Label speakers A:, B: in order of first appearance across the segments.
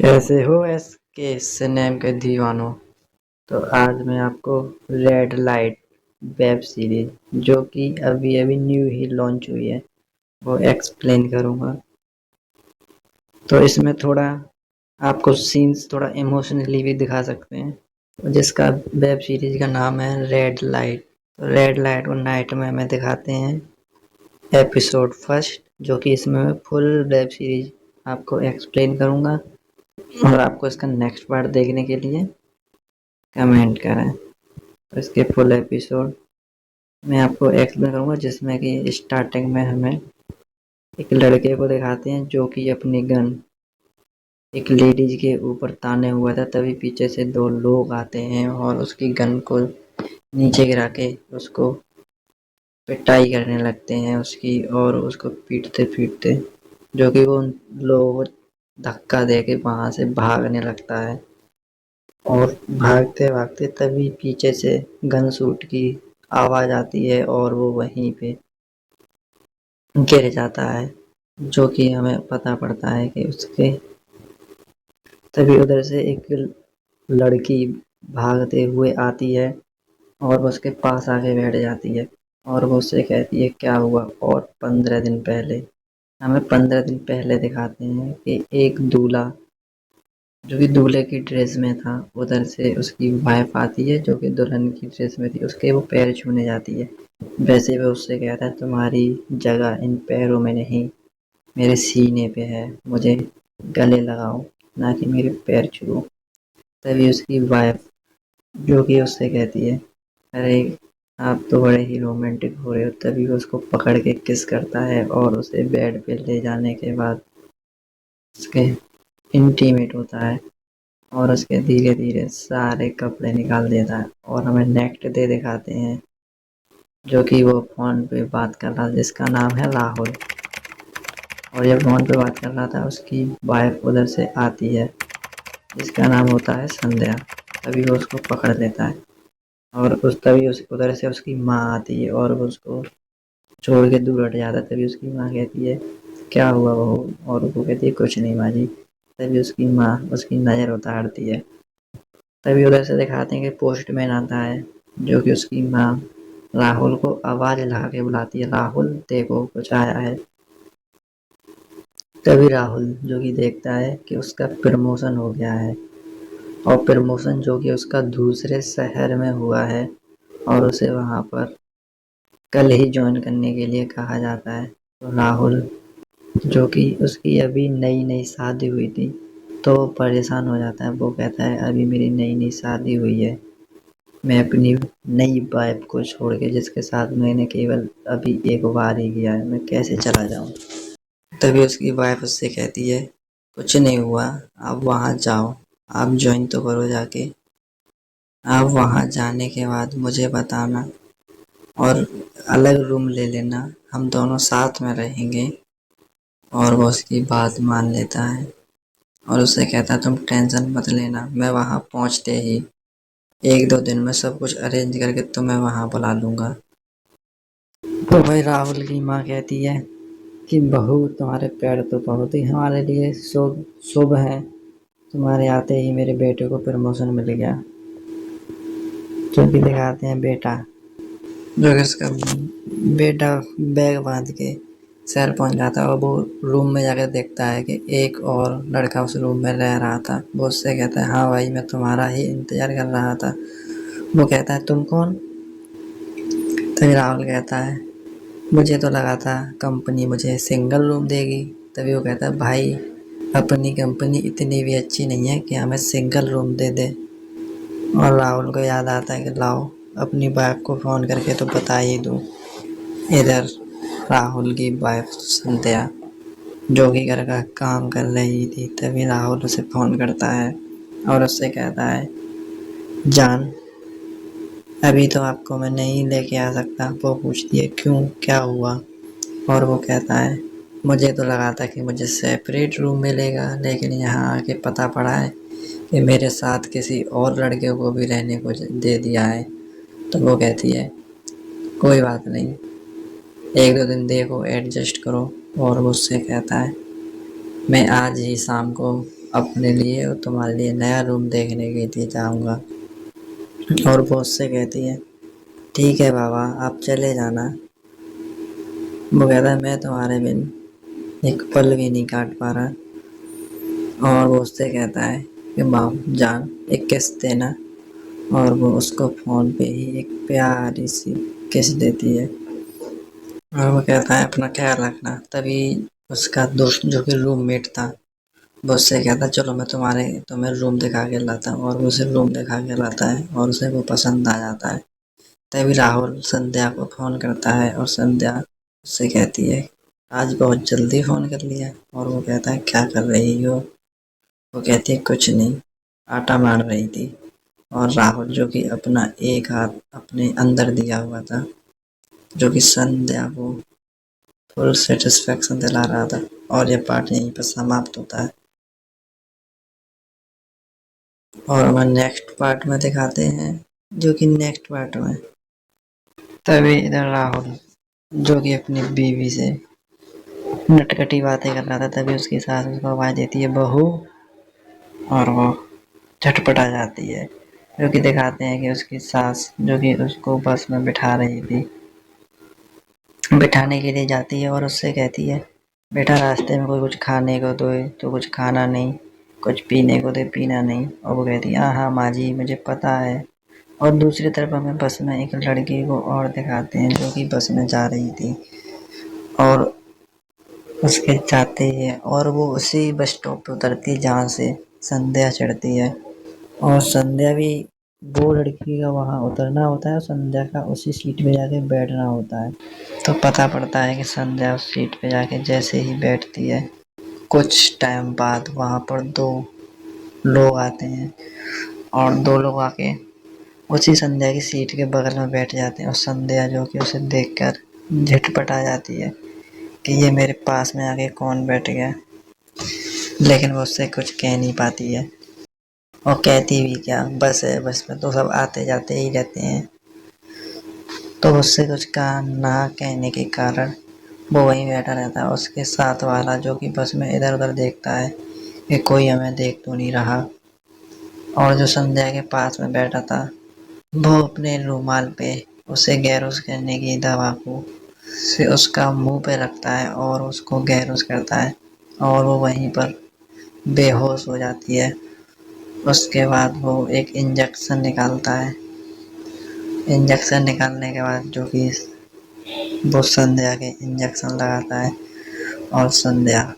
A: कैसे हो एस के सिनेम के दीवानों। तो आज मैं आपको रेड लाइट वेब सीरीज जो कि अभी अभी न्यू ही लॉन्च हुई है वो एक्सप्लेन करूंगा। तो इसमें थोड़ा आपको सीन्स थोड़ा इमोशनली भी दिखा सकते हैं, जिसका वेब सीरीज का नाम है रेड लाइट। तो रेड लाइट और नाइट में हमें दिखाते हैं एपिसोड फर्स्ट, जो कि इसमें मैं फुल वेब सीरीज आपको एक्सप्लेन करूंगा और आपको इसका नेक्स्ट पार्ट देखने के लिए कमेंट करें। तो इसके फुल एपिसोड मैं आपको एक्सप्लेन करूंगा, जिसमें कि स्टार्टिंग में हमें एक लड़के को दिखाते हैं जो कि अपनी गन एक लेडीज के ऊपर ताने हुआ था। तभी पीछे से दो लोग आते हैं और उसकी गन को नीचे गिरा के उसको पिटाई करने लगते हैं उसकी, और उसको पीटते पीटते जो कि वो लोगों को धक्का दे के वहां से भागने लगता है। और भागते भागते तभी पीछे से गन शूट की आवाज आती है और वो वहीं पे गिर जाता है, जो कि हमें पता पड़ता है कि उसके तभी उधर से एक लड़की भागते हुए आती है और वो उसके पास आके बैठ जाती है और वो उससे कहती है क्या हुआ। और 15 दिन पहले हमें 15 दिन पहले दिखाते हैं कि एक दूल्हा जो कि दूल्हे की ड्रेस में था, उधर से उसकी वाइफ आती है जो कि दुल्हन की ड्रेस में थी, उसके वो पैर छूने जाती है। वैसे वो उससे कहता है तुम्हारी जगह इन पैरों में नहीं मेरे सीने पे है, मुझे गले लगाओ ना कि मेरे पैर छुओ। तभी उसकी वाइफ जो कि उससे कहती है अरे आप तो बड़े ही रोमांटिक हो रहे हो। तभी वो उसको पकड़ के किस करता है और उसे बेड पे ले जाने के बाद उसके इंटीमेट होता है और उसके धीरे धीरे सारे कपड़े निकाल देता है। और हमें नेक्स्ट डे दिखाते हैं जो कि वो फोन पे बात कर रहा था, जिसका नाम है राहुल। और जब फोन पे बात कर रहा था उसकी वाइफ उधर से आती है जिसका नाम होता है संध्या। तभी वो उसको पकड़ लेता है और उस तभी उस उधर से उसकी माँ आती है और वो उसको छोड़ के दूर हट जाता है। तभी उसकी माँ कहती है क्या हुआ बहू, और वो कहती है कुछ नहीं माँ जी। तभी उसकी माँ उसकी नज़र उतारती है। तभी उधर से दिखाते हैं कि पोस्टमैन आता है जो कि उसकी माँ राहुल को आवाज लगा के बुलाती है राहुल देखो कुछ आया है। तभी राहुल जो कि देखता है कि उसका प्रमोशन हो गया है, और प्रमोशन जो कि उसका दूसरे शहर में हुआ है और उसे वहाँ पर कल ही ज्वाइन करने के लिए कहा जाता है। तो राहुल जो कि उसकी अभी नई नई शादी हुई थी तो वो परेशान हो जाता है। वो कहता है अभी मेरी नई नई शादी हुई है, मैं अपनी नई वाइफ को छोड़ के जिसके साथ मैंने केवल अभी एक बार ही किया है मैं कैसे चला जाऊँ। तभी उसकी वाइफ उससे कहती है कुछ नहीं हुआ, आप वहाँ जाओ, आप ज्वाइन तो करो जाके, आप वहाँ जाने के बाद मुझे बताना और अलग रूम ले लेना, हम दोनों साथ में रहेंगे। और वो उसकी बात मान लेता है और उससे कहता है तुम टेंशन मत लेना, मैं वहाँ पहुँचते ही 1-2 दिन में सब कुछ अरेंज करके तुम्हें वहाँ बुला लूँगा। तो भाई राहुल की माँ कहती है कि बहू तुम्हारे पैर तो बहुत ही हमारे लिए शुभ शुभ है, तुम्हारे आते ही मेरे बेटे को प्रमोशन मिल गया। जो कि दिखाते हैं बेटा जो कि उसका बेटा बैग बांध के शहर पहुंच जाता है और वो रूम में जाकर देखता है कि एक और लड़का उस रूम में रह रहा था। वो उससे कहता है हाँ भाई मैं तुम्हारा ही इंतजार कर रहा था। वो कहता है तुम कौन। तभी राहुल कहता है मुझे तो लगा था कंपनी मुझे सिंगल रूम देगी। तभी वो कहता है भाई अपनी कंपनी इतनी भी अच्छी नहीं है कि हमें सिंगल रूम दे दे। और राहुल को याद आता है कि लाओ अपनी वाइफ को फ़ोन करके तो बता ही दूँ। इधर राहुल की वाइफ संध्या जो कि घर का काम कर रही थी, तभी राहुल उसे फ़ोन करता है और उससे कहता है जान अभी तो आपको मैं नहीं लेके आ सकता। वो पूछती है क्यों क्या हुआ, और वो कहता है मुझे तो लगा था कि मुझे सेपरेट रूम मिलेगा, लेकिन यहाँ आके पता पड़ा है कि मेरे साथ किसी और लड़के को भी रहने को दे दिया है। तो वो कहती है कोई बात नहीं, 1-2 दिन देखो एडजस्ट करो। और वो उससे कहता है मैं आज ही शाम को अपने लिए और तुम्हारे लिए नया रूम देखने के लिए जाऊँगा। और वो उससे कहती है ठीक है बाबा आप चले जाना। वो कहता है मैं तुम्हारे बिन एक पल भी नहीं काट पा रहा। और वो उससे कहता है कि माँ जान एक किस्त देना। और वो उसको फ़ोन पे ही एक प्यारी सी किस देती है। और वो कहता है अपना ख्याल रखना। तभी उसका दोस्त जो कि रूममेट था वो उससे कहता है चलो मैं तुम्हें रूम दिखा के लाता हूँ। और वो उसे रूम दिखा के लाता है और उसे वो पसंद आ जाता है। तभी राहुल संध्या को फ़ोन करता है और संध्या उससे कहती है आज बहुत जल्दी फ़ोन कर लिया। और वो कहता है क्या कर रही हो। वो कहती है कुछ नहीं आटा मार रही थी। और राहुल जो कि अपना एक हाथ अपने अंदर दिया हुआ था जो कि संध्या को फुल सेटिस्फेक्शन दिला रहा था। और ये पार्ट यहीं पर समाप्त होता है। और हम नेक्स्ट पार्ट में दिखाते हैं जो कि नेक्स्ट पार्ट में तभी इधर राहुल जो कि अपनी बीवी से नटखटी बातें कर रहा था। तभी उसकी सास उसको आवाज़ देती है बहू। और वो झटपट आ जाती है जो कि दिखाते हैं कि उसकी सास जो कि उसको बस में बिठा रही थी बिठाने के लिए जाती है और उससे कहती है बेटा रास्ते में कोई कुछ खाने को दो तो कुछ खाना नहीं कुछ पीने को दे पीना नहीं। और वो कहती है हाँ माँ जी मुझे पता है। और दूसरी तरफ हमें बस में एक लड़की को और दिखाते हैं जो कि बस में जा रही थी और उसके जाते ही और वो उसी बस स्टॉप पे उतरती है जहाँ से संध्या चढ़ती है। और संध्या भी वो लड़की का वहाँ उतरना होता है और संध्या का उसी सीट पे जाके बैठना होता है। तो पता पड़ता है कि संध्या उस सीट पे जाके जैसे ही बैठती है कुछ टाइम बाद वहाँ पर दो लोग आते हैं। और दो लोग आके उसी संध्या की सीट के बगल में बैठ जाते हैं। और संध्या जो कि उसे देखकर झटपट आ जाती है कि ये मेरे पास में आके कौन बैठ गया। लेकिन वो उससे कुछ कह नहीं पाती है और कहती भी क्या बस है बस में तो सब आते जाते ही रहते हैं। तो उससे कुछ कहा ना कहने के कारण वो वहीं बैठा रहता है। उसके साथ वाला जो कि बस में इधर उधर देखता है कि कोई हमें देख तो नहीं रहा। और जो संध्या के पास में बैठा था वो अपने रुमाल पे उसे गैरोस करने की दवा को से उसका मुंह पे रखता है और उसको गैरोस करता है। और वो वहीं पर बेहोश हो जाती है। उसके बाद वो एक इंजेक्शन निकालता है। इंजेक्शन निकालने के बाद जो कि वो संध्या के इंजेक्शन लगाता है। और संध्या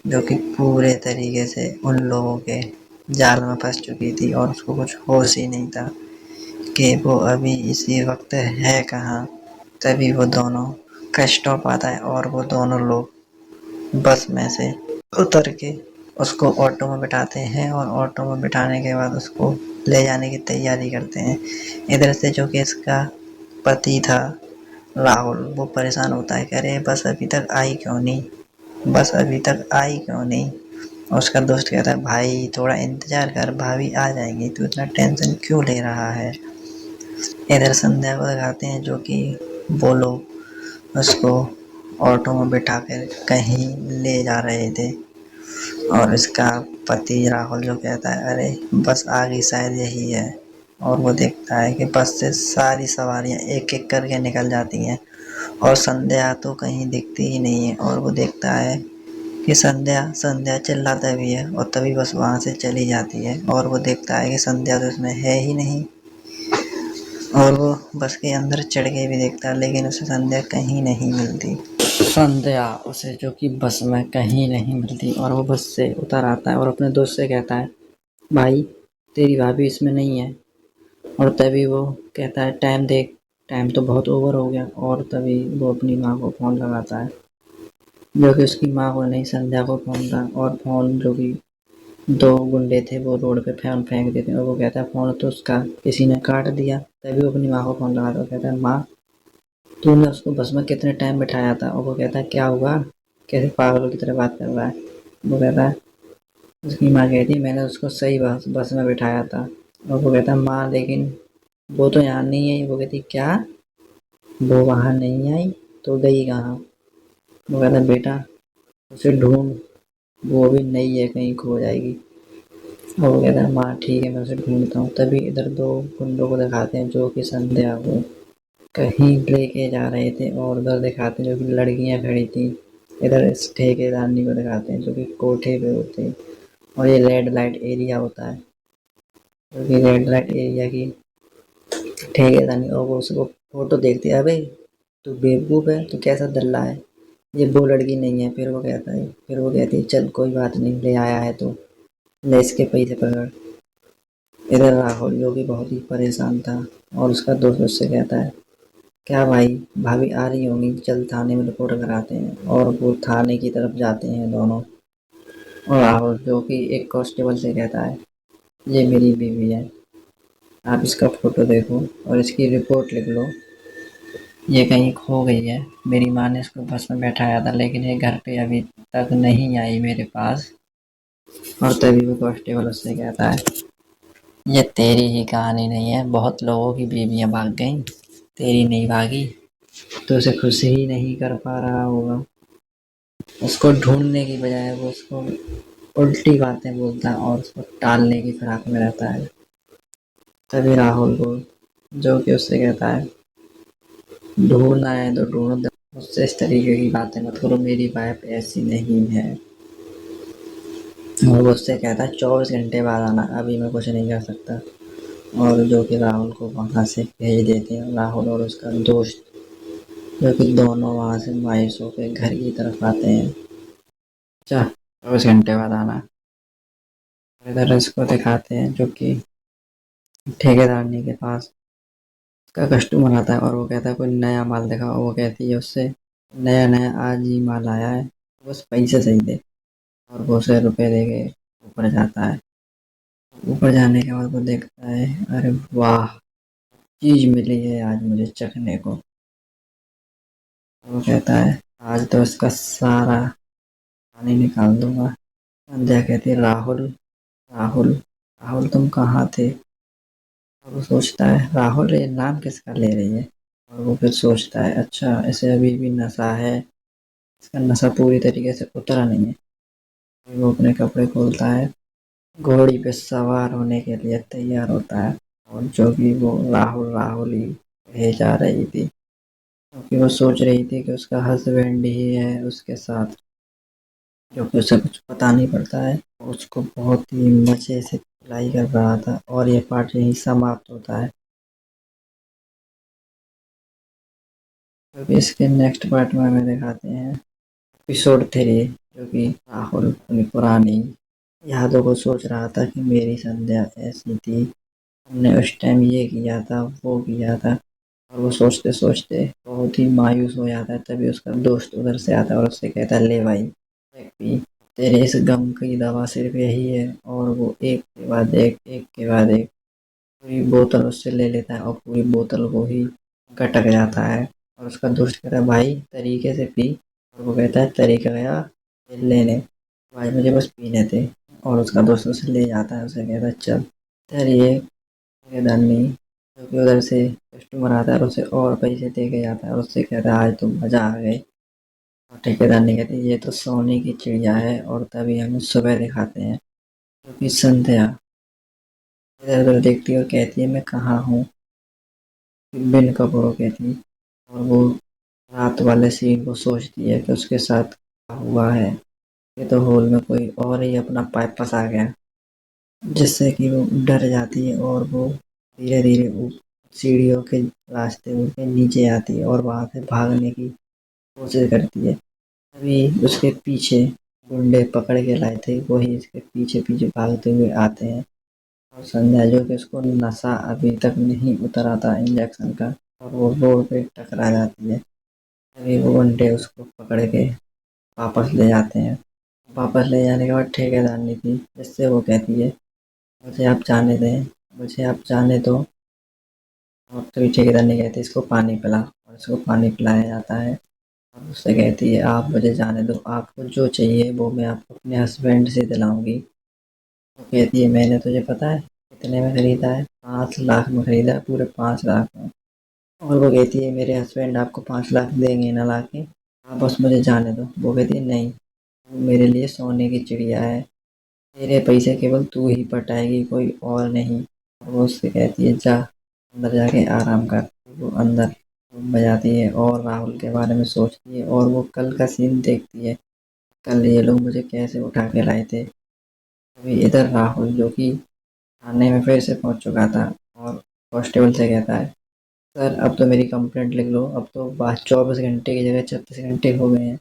A: जो कि पूरे तरीके से उन लोगों के जाल में फंस चुकी थी और उसको कुछ होश ही नहीं था कि वो अभी इसी वक्त है कहाँ। तभी वो दोनों का स्टॉप आता है और वो दोनों लोग बस में से उतर के उसको ऑटो में बिठाते हैं। और ऑटो में बिठाने के बाद उसको ले जाने की तैयारी करते हैं। इधर से जो कि इसका पति था राहुल वो परेशान होता है कह रहे बस अभी तक आई क्यों नहीं बस अभी तक आई क्यों नहीं। और उसका दोस्त कहता है भाई थोड़ा इंतज़ार कर भाभी आ जाएंगी तू इतना टेंशन क्यों ले रहा है। इधर संध्या को दिखाते हैं जो कि वो लोग उसको ऑटो में बिठा कर कहीं ले जा रहे थे। और इसका पति राहुल जो कहता है अरे बस आ गई शायद यही है। और वो देखता है कि बस से सारी सवारियां एक एक करके निकल जाती हैं और संध्या तो कहीं दिखती ही नहीं है। और वो देखता है कि संध्या संध्या चिल्लाता भी है और तभी बस वहाँ से चली जाती है। और वो देखता है कि संध्या तो इसमें है ही नहीं। और वो बस के अंदर चढ़ के भी देखता है लेकिन उसे संध्या कहीं नहीं मिलती। संध्या उसे जो कि बस में कहीं नहीं मिलती और वो बस से उतर आता है और अपने दोस्त से कहता है भाई तेरी भाभी इसमें नहीं है। और तभी वो कहता है टाइम देख टाइम तो बहुत ओवर हो गया। और तभी वो अपनी माँ को फ़ोन लगाता है जो कि उसकी माँ को नहीं संध्या को फ़ोन था। और फ़ोन जो कि दो गुंडे थे वो रोड पे फ़ोन फेंक देते हैं और वो कहता है फ़ोन तो उसका किसी ने काट दिया। तभी वो अपनी माँ को फ़ोन लगाता है और कहता है माँ तूने उसको बस में कितने टाइम बिठाया था। और वो कहता है क्या हुआ कैसे पागलों की तरह बात कर रहा है। वो कहता है उसकी माँ कहती है मैंने उसको सही बस में बिठाया था। और वो कहता है माँ लेकिन वो तो यहाँ नहीं आई। वो कहती क्या वो वहाँ नहीं आई तो गई कहाँ। वो कहता बेटा उसे ढूंढ वो भी नहीं है कहीं खो जाएगी। वो कहता है माँ ठीक है मैं उसे ढूंढता हूँ। तभी इधर दो गुंडों को दिखाते हैं जो कि संध्या को कहीं लेके जा रहे थे, और उधर दिखाते हैं जो कि लड़कियां खड़ी थी। इधर इस ठेकेदारनी को दिखाते हैं जो कि कोठे पे होते हैं, और ये रेड लाइट एरिया होता है, जो कि रेड लाइट एरिया की ठेकेदारनी। और वो उसको फोटो देखती है, अबे तू बेवकूफ़ है, तू कैसा दल्ला है, ये वो लड़की नहीं है। फिर वो कहती है चल कोई बात नहीं, ले आया है तो ले इसके पैसे पकड़। इधर राहुल जो कि बहुत ही परेशान था, और उसका दोस्त उससे कहता है क्या भाई, भाभी आ रही होंगी, चल थाने में रिपोर्ट कराते हैं। और वो थाने की तरफ जाते हैं दोनों। और राहुल जो कि एक कांस्टेबल से कहता है ये मेरी बीवी है, आप इसका फोटो देखो और इसकी रिपोर्ट लिख लो, ये कहीं खो गई है। मेरी माँ ने इसको बस में बैठाया था लेकिन ये घर पे अभी तक नहीं आई मेरे पास। और तभी वो कांस्टेबल उससे कहता है ये तेरी ही कहानी नहीं है, बहुत लोगों की बीवियां भाग गईं, तेरी नहीं भागी। तो उसे खुश ही नहीं कर पा रहा होगा। उसको ढूंढने की बजाय वो उसको उल्टी बातें बोलता है और उसको टालने की फिराक में रहता है। तभी राहुल को जो कि उससे कहता है ढूंढना है तो ढूंढ दो, मुझसे इस तरीके की बातें मत करो, मेरी वाइफ ऐसी नहीं है। और वो उससे कहता है 24 घंटे बाद आना, अभी मैं कुछ नहीं कर सकता। और जो कि राहुल को वहाँ से भेज देते हैं, राहुल और उसका दोस्त जो कि दोनों वहाँ से मायूस होकर घर की तरफ आते हैं। अच्छा 24 घंटे बाद आना। इधर इसको दिखाते हैं जो कि ठेकेदारनी के पास का कस्टमर आता है, और वो कहता है कोई नया माल दिखाओ। वो कहती है उससे नया नया आज ही माल आया है, बस पैसे सही दे। और वो उसे रुपए दे के ऊपर जाता है। ऊपर जाने के बाद वो देखता है अरे वाह, चीज मिली है आज मुझे चखने को। वो कहता है आज तो इसका सारा पानी निकाल दूंगा। संध्या कहती है राहुल, राहुल, राहुल तुम कहाँ थे। और वो सोचता है राहुल ये नाम किसका ले रही है। और वो फिर सोचता है अच्छा इसे अभी भी नशा है, इसका नशा पूरी तरीके से उतरा नहीं है। फिर वो अपने कपड़े खोलता है, घोड़ी पे सवार होने के लिए तैयार होता है। और जो कि वो राहुल राहुल ही कहे जा रही थी, क्योंकि वो सोच रही थी कि उसका हस्बैंड ही है उसके साथ, जो कि उसे कुछ पता नहीं पड़ता है। उसको बहुत ही मज़े से पिटाई कर रहा था। और ये पार्ट यहीं समाप्त होता है, क्योंकि इसके नेक्स्ट पार्ट में हमें दिखाते हैं एपिसोड 3, जो कि राहुल अपनी पुरानी यादों को सोच रहा था कि मेरी संध्या ऐसी थी, हमने उस टाइम ये किया था वो किया था। और वो सोचते सोचते बहुत ही मायूस हो जाता है। तभी उसका दोस्त उधर से आता है और उससे कहता है ले भाई देख पी, तेरे इस गम की दवा सिर्फ यही है। और वो एक के बाद एक के बाद एक पूरी बोतल उससे ले लेता है, और पूरी बोतल को ही गटक जाता है। और उसका दोस्त कहता है भाई तरीके से पी। और वो कहता है तरीका गया, लेने भाई मुझे बस पीने थे। और उसका दोस्त उसे ले जाता है, उसे कहता है चल तेरी ठेकेदारनी जो कि उधर से कस्टमर आता है और उसे और पैसे दे के जाता है, और उससे कहता है आज तो मज़ा आ गए। और ठेकेदारनी कहती है ये तो सोने की चिड़िया है। और तभी हमें सुबह दिखाते हैं जो कि संध्या इधर उधर देखती है और कहती है मैं कहाँ हूँ, बिन कपड़ों के थी। और वो रात वाले सीन को सोचती है कि उसके साथ क्या हुआ है, ये तो हॉल में कोई और ही अपना पाइप फंसा गया, जिससे कि वो डर जाती है। और वो धीरे धीरे सीढ़ियों के रास्ते के नीचे आती है और वहां से भागने की कोशिश करती है। तभी उसके पीछे गुंडे पकड़ के लाए थे वही इसके पीछे पीछे भागते हुए आते हैं। और संध्या जो कि उसको नशा अभी तक नहीं उतरा था इंजेक्शन का, और वो रोड पे टकरा जाती है। तभी वो गुंडे उसको पकड़ के वापस ले जाते हैं। वापस ले जाने के बाद ठेकेदारनी थी जिससे वो कहती है मुझे आप जाने दें, मुझे आप जाने दो। और तभी ठेकेदारनी कहती है इसको पानी पिला, और इसको पानी पिलाया जाता है। और उससे कहती है आप मुझे जाने दो, आपको जो चाहिए वो मैं आपको अपने हस्बैंड से दिलाऊंगी। वो कहती है मैंने तुझे पता है कितने में खरीदा है, 5 लाख में खरीदा है, पूरे 5 लाख में। और वो कहती है मेरे हस्बैंड आपको 5 लाख देंगे ना ला के, आप बस मुझे जाने दो। वो कहती है नहीं, वो मेरे लिए सोने की चिड़िया है, तेरे पैसे केवल तू ही पटाएगी, कोई और नहीं। और वो उससे कहती है जा अंदर जाके आराम कर। वो अंदर रूम में जाती है और राहुल के बारे में सोचती है और वो कल का सीन देखती है। कल ये लोग मुझे कैसे उठा के लाए थे। अभी इधर राहुल जो कि थाने में फिर से पहुंच चुका था और कांस्टेबल से कहता है सर अब तो मेरी कंप्लेंट लिख लो, अब तो बात 24 घंटे की जगह 36 घंटे हो गए हैं।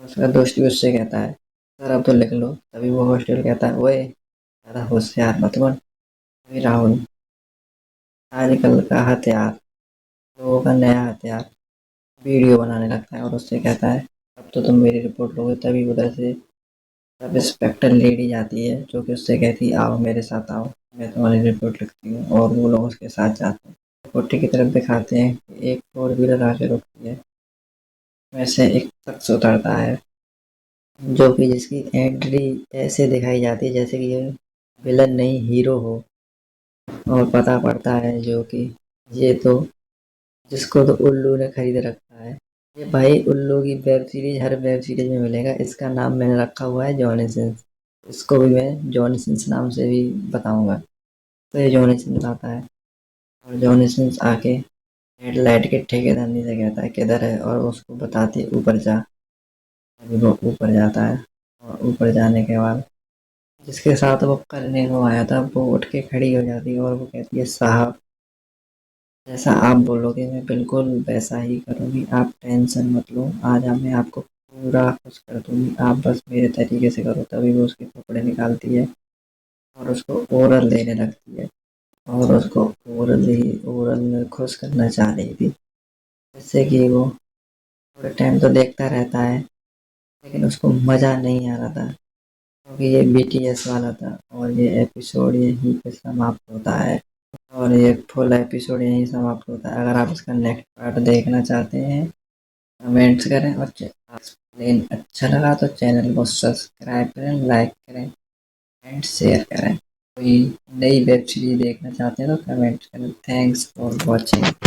A: उसका दोस्त भी उससे कहता है सर अब तो लिख लो। तभी वो कांस्टेबल कहता है ओए ज़्यादा होशियार मत बन। तभी राहुल आजकल का हथियार, लोगों का नया हथियार, वीडियो बनाने लगता है और उससे कहता है अब तो तुम मेरी रिपोर्ट लोगे। तभी उधर से सब इंस्पेक्टर लेडी जाती है जो कि उससे कहती है आओ मेरे साथ आओ, मैं तुम्हारी रिपोर्ट लिखती हूँ। और वो लोग उसके साथ जाते हैं। रिपोर्ट की तरफ दिखाते हैं कि एक फोर व्हीलर आके रुकती है। वैसे एक शख्स उतरता है जो कि जिसकी एंट्री ऐसे दिखाई जाती है जैसे कि ये विलन नहीं हीरो हो। और पता पड़ता है जो कि ये तो जिसको तो उल्लू ने खरीद रखा है। ये भाई उल्लू की वेब सीरीज हर वेब सीरीज में मिलेगा। इसका नाम मैंने रखा हुआ है जॉनी सिंस। इसको भी मैं जॉनी सिंस नाम से भी बताऊंगा। तो ये जॉनी सिंस आता है और जॉनी सिंस आके हेडलाइट के ठेकेदारनी से कहता है किधर है और उसको बताती है ऊपर जा। अभी वो ऊपर जाता है और ऊपर जाने के बाद जिसके साथ वो करने को आया था वो उठ के खड़ी हो जाती है और वो कहती है साहब जैसा आप बोलोगे मैं बिल्कुल वैसा ही करूँगी, आप टेंशन मत लो। आज मैं आपको पूरा खुश कर दूँगी, आप बस मेरे तरीके से करो। तभी वो उसके कपड़े निकालती है और उसको ओरल देने लगती है और उसको ओरल में खुश करना चाह रही थी। जैसे कि वो थोड़े टाइम तो देखता रहता है लेकिन उसको मज़ा नहीं आ रहा था क्योंकि ये बीटीएस वाला था और ये एपिसोड यहीं पे समाप्त होता है। और ये फुल एपिसोड यहीं समाप्त होता है। अगर आप इसका नेक्स्ट पार्ट देखना चाहते हैं कमेंट्स करें और एक्सप्लेन अच्छा लगा तो चैनल को सब्सक्राइब करें, लाइक करें एंड शेयर करें। कोई नई वेब सीरीज देखना चाहते हैं तो कमेंट करें। Thanks for watching.